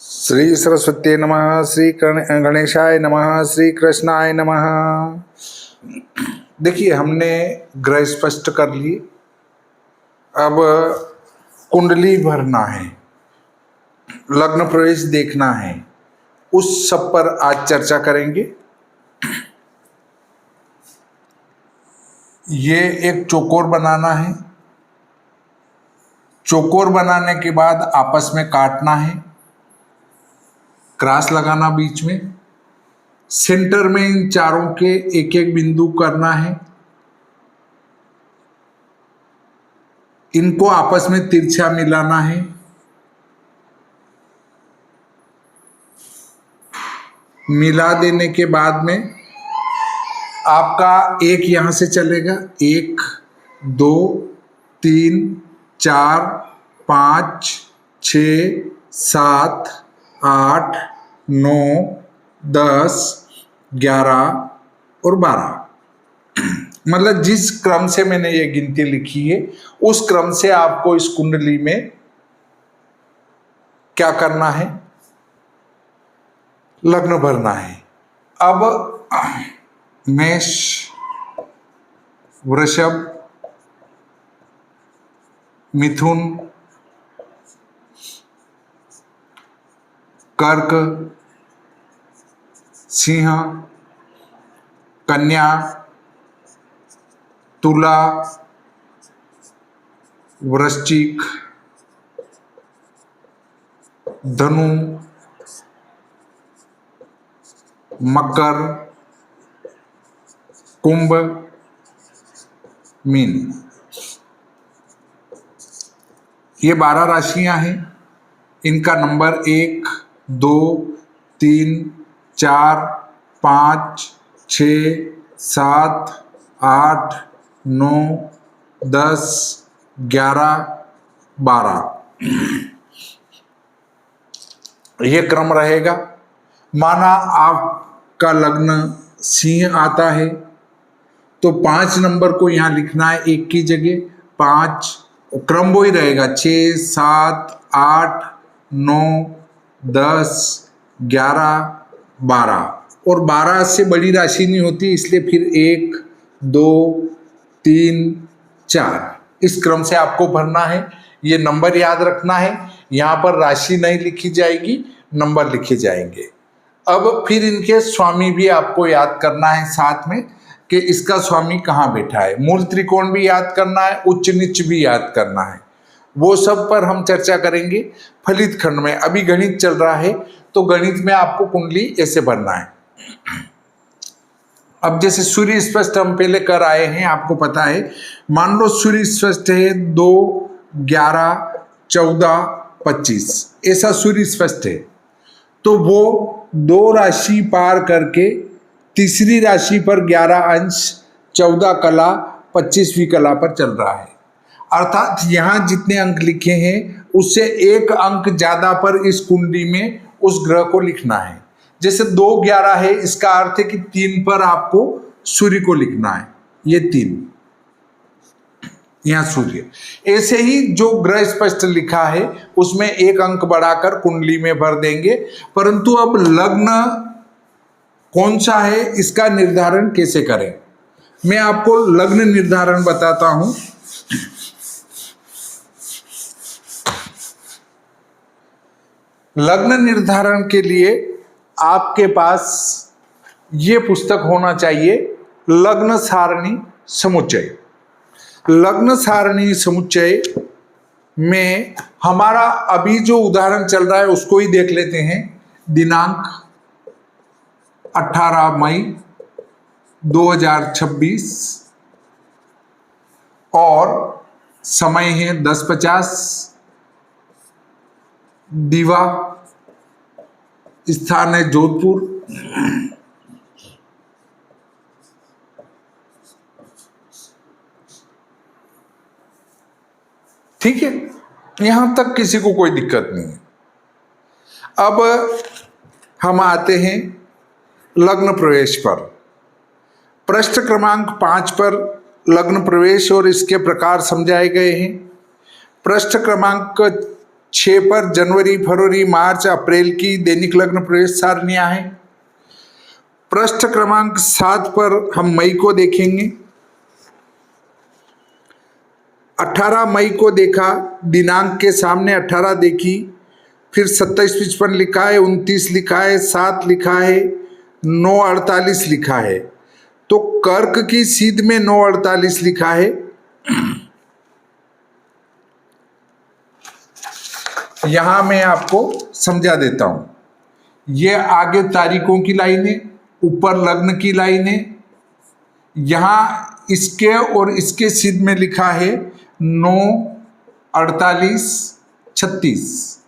श्री सरस्वती नमः, श्री गणेशाय नमः, श्री कृष्णाय नमः। देखिए, हमने ग्रह स्पष्ट कर लिए। अब कुंडली भरना है, लग्न प्रवेश देखना है, उस सब पर आज चर्चा करेंगे। ये एक चौकोर बनाना है। चौकोर बनाने के बाद आपस में काटना है, क्रॉस लगाना बीच में, सेंटर में इन चारों के एक एक बिंदु करना है। इनको आपस में तिरछा मिलाना है। मिला देने के बाद में आपका एक यहां से चलेगा, 1 2 3 4 5 6 7 8 9 10 11 और 12। मतलब जिस क्रम से मैंने ये गिनती लिखी है उस क्रम से आपको इस कुंडली में क्या करना है, लग्न भरना है। अब मेष, वृषभ, मिथुन, कर्क, सिंह, कन्या, तुला, वृश्चिक, धनु, मकर, कुंभ, मीन। ये 12 राशियां हैं। इनका नंबर 1 2 3 4 5 6 7 8 9 10 11 12 ये क्रम रहेगा। माना आपका लग्न सिंह आता है तो 5 नंबर को यहाँ लिखना है, 1 की जगह 5। क्रम वो ही रहेगा, 6 7 8 9 10 11 12। और 12 से बड़ी राशि नहीं होती, इसलिए फिर 1 2 3 4 इस क्रम से आपको भरना है। ये नंबर याद रखना है। यहाँ पर राशि नहीं लिखी जाएगी, नंबर लिखे जाएंगे। अब फिर इनके स्वामी भी आपको याद करना है साथ में, कि इसका स्वामी कहाँ बैठा है। मूल त्रिकोण भी याद करना है, उच्च नीच भी याद करना है। वो सब पर हम चर्चा करेंगे फलित खंड में। अभी गणित चल रहा है तो गणित में आपको कुंडली ऐसे भरना है। अब जैसे सूर्य स्पष्ट हम पहले कर आए हैं, आपको पता है। मान लो सूर्य स्पष्ट है 2 11 14 25, ऐसा सूर्य स्पष्ट है। तो वो 2 राशि पार करके तीसरी राशि पर 11 अंश 14 कला 25वीं कला पर चल रहा है। अर्थात यहाँ जितने अंक लिखे हैं उससे 1 अंक ज्यादा पर इस कुंडली में उस ग्रह को लिखना है। जैसे 2 11 है, इसका अर्थ है कि 3 पर आपको सूर्य को लिखना है, ये 3 यहाँ सूर्य। ऐसे ही जो ग्रह स्पष्ट लिखा है उसमें 1 अंक बढ़ाकर कुंडली में भर देंगे। परंतु अब लग्न कौन सा है इसका निर्धारण कैसे करें, मैं आपको लग्न निर्धारण बताता हूं। लग्न निर्धारण के लिए आपके पास ये पुस्तक होना चाहिए, लग्न सारणी समुच्चय। लग्न सारणी समुच्चय में हमारा अभी जो उदाहरण चल रहा है उसको ही देख लेते हैं। दिनांक 18 मई 2026 और समय है 10:50। दीवा, स्थान है जोधपुर। ठीक है, यहां तक किसी को कोई दिक्कत नहीं है। अब हम आते हैं लग्न प्रवेश पर। पृष्ठ क्रमांक 5 पर लग्न प्रवेश और इसके प्रकार समझाए गए हैं। पृष्ठ क्रमांक 6 पर जनवरी, फरवरी, मार्च, अप्रैल की दैनिक लग्न प्रवेश सारणियां हैं। पृष्ठ क्रमांक 7 पर हम मई को देखेंगे। 18 मई को देखा, दिनांक के सामने 18 देखी, फिर 2755 लिखा है, 29 लिखा है, 7 लिखा है, 948 लिखा है। तो कर्क की सीध में 948 लिखा है। यहां मैं आपको समझा देता हूं। ये आगे तारीखों की लाइनें, ऊपर लग्न की लाइनें। यहां इसके और इसके सीध में लिखा है 9, 48, 36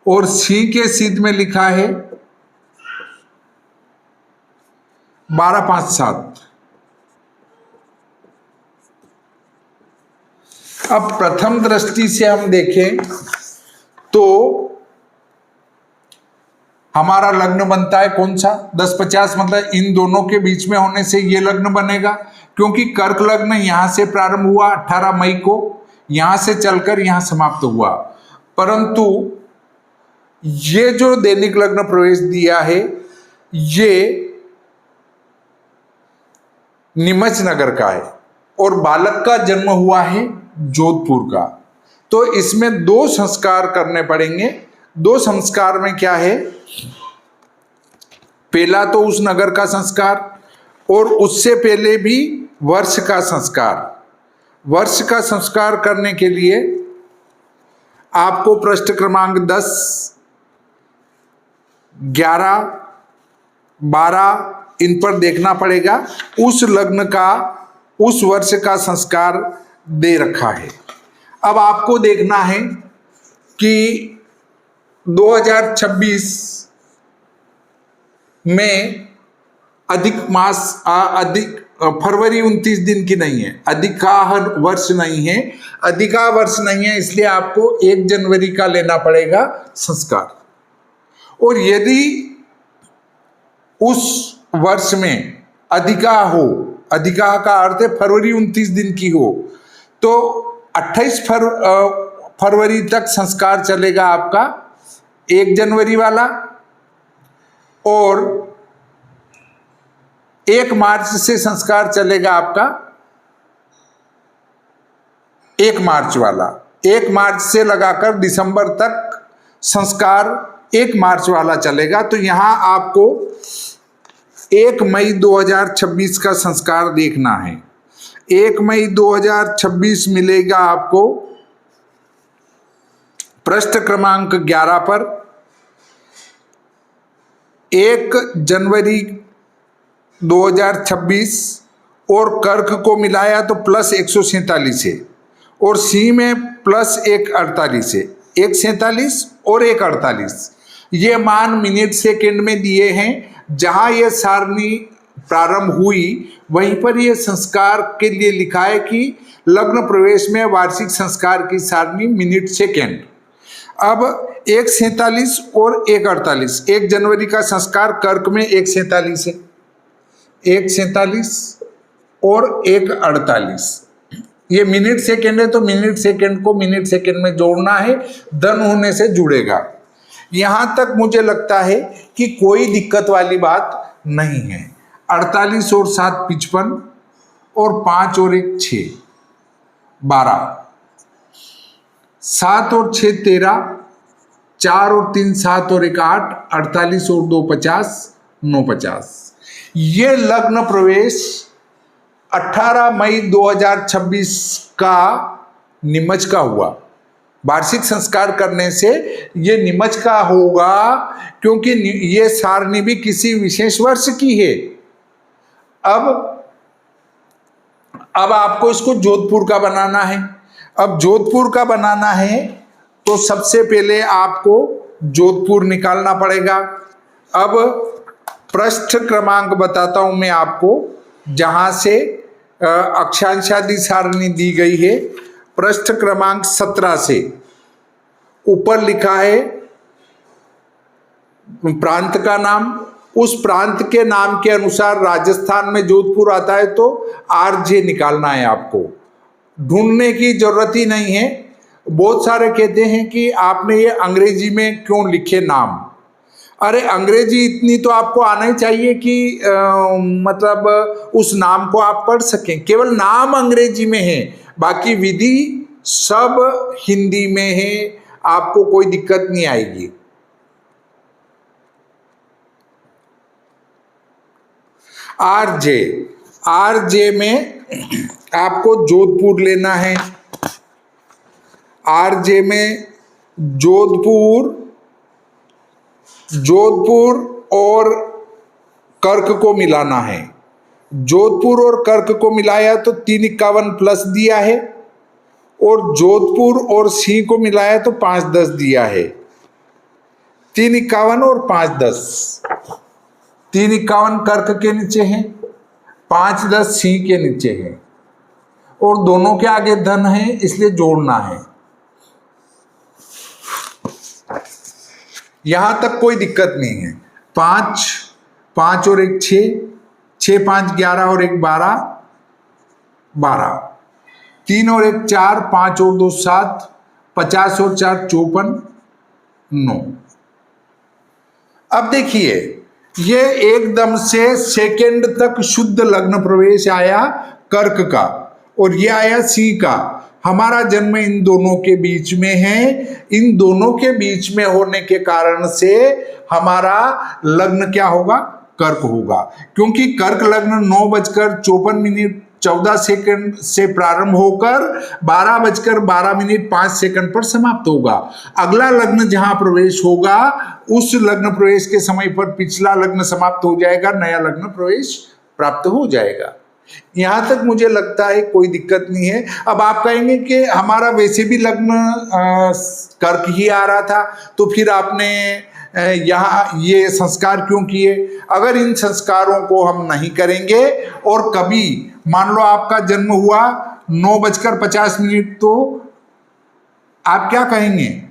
और सी के सीध में लिखा है 12, 5, 7। अब प्रथम दृष्टि से हम देखें तो हमारा लग्न बनता है कौन सा? 10-50, मतलब इन दोनों के बीच में होने से ये लग्न बनेगा, क्योंकि कर्क लग्न यहां से प्रारंभ हुआ 18 मई को, यहां से चलकर यहां समाप्त हुआ। परंतु ये जो दैनिक लग्न प्रवेश दिया है ये नीमच नगर का है और बालक का जन्म हुआ है जोधपुर का। तो इसमें 2 संस्कार करने पड़ेंगे। 2 संस्कार में क्या है? पहला तो उस नगर का संस्कार और उससे पहले भी वर्ष का संस्कार। वर्ष का संस्कार करने के लिए आपको पृष्ठ क्रमांक 10, 11, 12 इन पर देखना पड़ेगा। उस लग्न का, उस वर्ष का संस्कार दे रखा है। अब आपको देखना है कि 2026 में अधिक मास, अधिक फरवरी 29 दिन की नहीं है, अधिका वर्ष नहीं है, अधिका वर्ष नहीं है, इसलिए आपको 1 जनवरी का लेना पड़ेगा संस्कार। और यदि उस वर्ष में अधिका हो, अधिका का अर्थ है फरवरी 29 दिन की हो, तो 28 फरवरी तक संस्कार चलेगा आपका 1 जनवरी वाला, और 1 मार्च से संस्कार चलेगा आपका 1 मार्च वाला। 1 मार्च से लगाकर दिसंबर तक संस्कार 1 मार्च वाला चलेगा। तो यहां आपको 1 मई 2026 का संस्कार देखना है। 1 मई 2026 मिलेगा आपको पृष्ठ क्रमांक 11 पर। 1 जनवरी 2026 और कर्क को मिलाया तो प्लस 147 है, और सी में प्लस 148 है। 147 और 148 ये मान मिनट सेकंड में दिए हैं। जहां यह सारणी प्रारंभ हुई वहीं पर यह संस्कार के लिए लिखा है कि लग्न प्रवेश में वार्षिक संस्कार की सारणी मिनट सेकंड। अब 147 और 148, 1 जनवरी का संस्कार कर्क में 147 है, 147 और 148 ये मिनट सेकंड है। तो मिनट सेकंड को मिनट सेकंड में जोड़ना है, धन होने से जुड़ेगा। यहां तक मुझे लगता है कि कोई दिक्कत वाली बात नहीं है। 48 और 7 55 और 5 और 1 6 12, 7 और 6 13, 4 और 3 7 और 1 8, 48 और 2 50, 9 50। ये लग्न प्रवेश 18 मई 2026 का नीमच का हुआ। वार्षिक संस्कार करने से ये नीमच का होगा, क्योंकि ये सारणी भी किसी विशेष वर्ष की है। अब आपको इसको जोधपुर का बनाना है। अब जोधपुर का बनाना है तो सबसे पहले आपको जोधपुर निकालना पड़ेगा। अब पृष्ठ क्रमांक बताता हूं मैं आपको, जहां से अक्षांशादि सारणी दी गई है। पृष्ठ क्रमांक 17 से ऊपर लिखा है प्रांत का नाम। उस प्रांत के नाम के अनुसार राजस्थान में जोधपुर आता है तो आरजे निकालना है आपको। ढूंढने की जरूरत ही नहीं है, बहुत सारे कहते हैं कि आपने ये अंग्रेजी में क्यों लिखे नाम। अरे अंग्रेजी इतनी तो आपको आना ही चाहिए कि मतलब उस नाम को आप पढ़ सकें। केवल नाम अंग्रेजी में है, बाकी विधि सब हिंदी में है, आपको कोई दिक्कत नहीं आएगी। आरजे, आरजे में आपको जोधपुर लेना है। आरजे में जोधपुर, जोधपुर और कर्क को मिलाना है। जोधपुर और कर्क को मिलाया तो 351 प्लस दिया है, और जोधपुर और सिंह को मिलाया तो 510 दिया है। 351 और 510, 351 कर्क के नीचे है, 510 सिंह के नीचे है, और दोनों के आगे धन है, इसलिए जोड़ना है। यहां तक कोई दिक्कत नहीं है। 5 5 और 1 6, 6 5 11 और 1 12, 12, 3 और 1 4, 5 और 2 7, 50 और 4 54, 9। अब देखिए, ये एकदम से सेकंड तक शुद्ध लग्न प्रवेश आया कर्क का, और ये आया सिंह का। हमारा जन्म इन दोनों के बीच में है। इन दोनों के बीच में होने के कारण से हमारा लग्न क्या होगा? कर्क होगा, क्योंकि कर्क लग्न 9:54 से प्रारंभ होकर 12:12 पर समाप्त होगा। अगला लग्न जहां प्रवेश होगा, उस लग्न प्रवेश के समय पर पिछला लग्न समाप्त हो जाएगा, नया लग्न प्रवेश प्राप्त हो जाएगा। यहां तक मुझे लगता है कोई दिक्कत नहीं है। अब आप कहेंगे कि हमारा वैसे भी लग्न कर्क ही आ रहा था, तो फिर आपने यहाँ ये संस्कार क्यों किए? अगर इन संस्कारों को हम नहीं करेंगे और कभी मान लो आपका जन्म हुआ 9:50, तो आप क्या कहेंगे?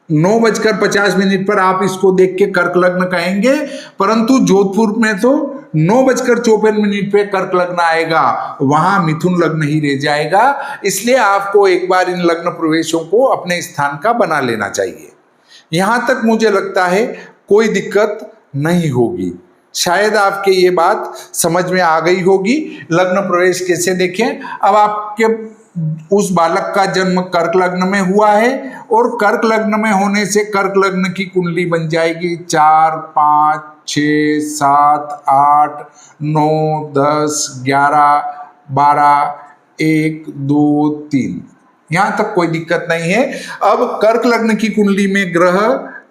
9:50 पर आप इसको देख के कर्क लग्न कहेंगे, परंतु जोधपुर में तो 9:54 पे कर्क लग्न आएगा, वहां मिथुन लग्न ही रह जाएगा। इसलिए आपको एक बार इन लग्न प्रवेशों को अपने स्थान का बना लेना चाहिए। यहां तक मुझे लगता है कोई दिक्कत नहीं होगी। शायद आपके ये बात समझ में आ गई होगी। लग्न प्रवेश कैसे देखें। अब आपके उस बालक का जन्म कर्क लग्न में हुआ है, और कर्क लग्न में होने से कर्क लग्न की कुंडली बन जाएगी 4 5 6 7 8 9 10 11 12 1 2 3। यहां तक कोई दिक्कत नहीं है। अब कर्क लग्न की कुंडली में ग्रह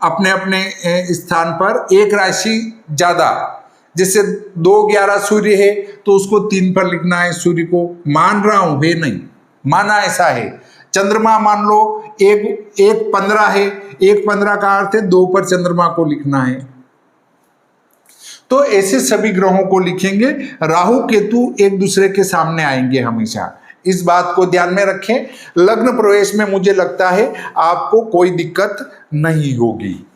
अपने अपने स्थान पर एक राशि ज्यादा, जैसे 2 11 सूर्य है तो उसको 3 पर लिखना है। सूर्य को मान रहा हूं, है नहीं, माना ऐसा है। चंद्रमा मान लो 1 15 है, 1 15 का अर्थ है 2 पर चंद्रमा को लिखना है। तो ऐसे सभी ग्रहों को लिखेंगे। राहु केतु एक दूसरे के सामने आएंगे हमेशा, इस बात को ध्यान में रखें। लग्न प्रवेश में मुझे लगता है आपको कोई दिक्कत नहीं होगी।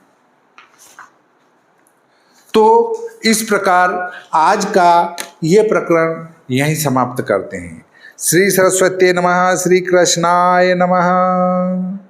तो इस प्रकार आज का ये प्रकरण यहीं समाप्त करते हैं। श्री सरस्वती नमः। श्री कृष्णाय नमः।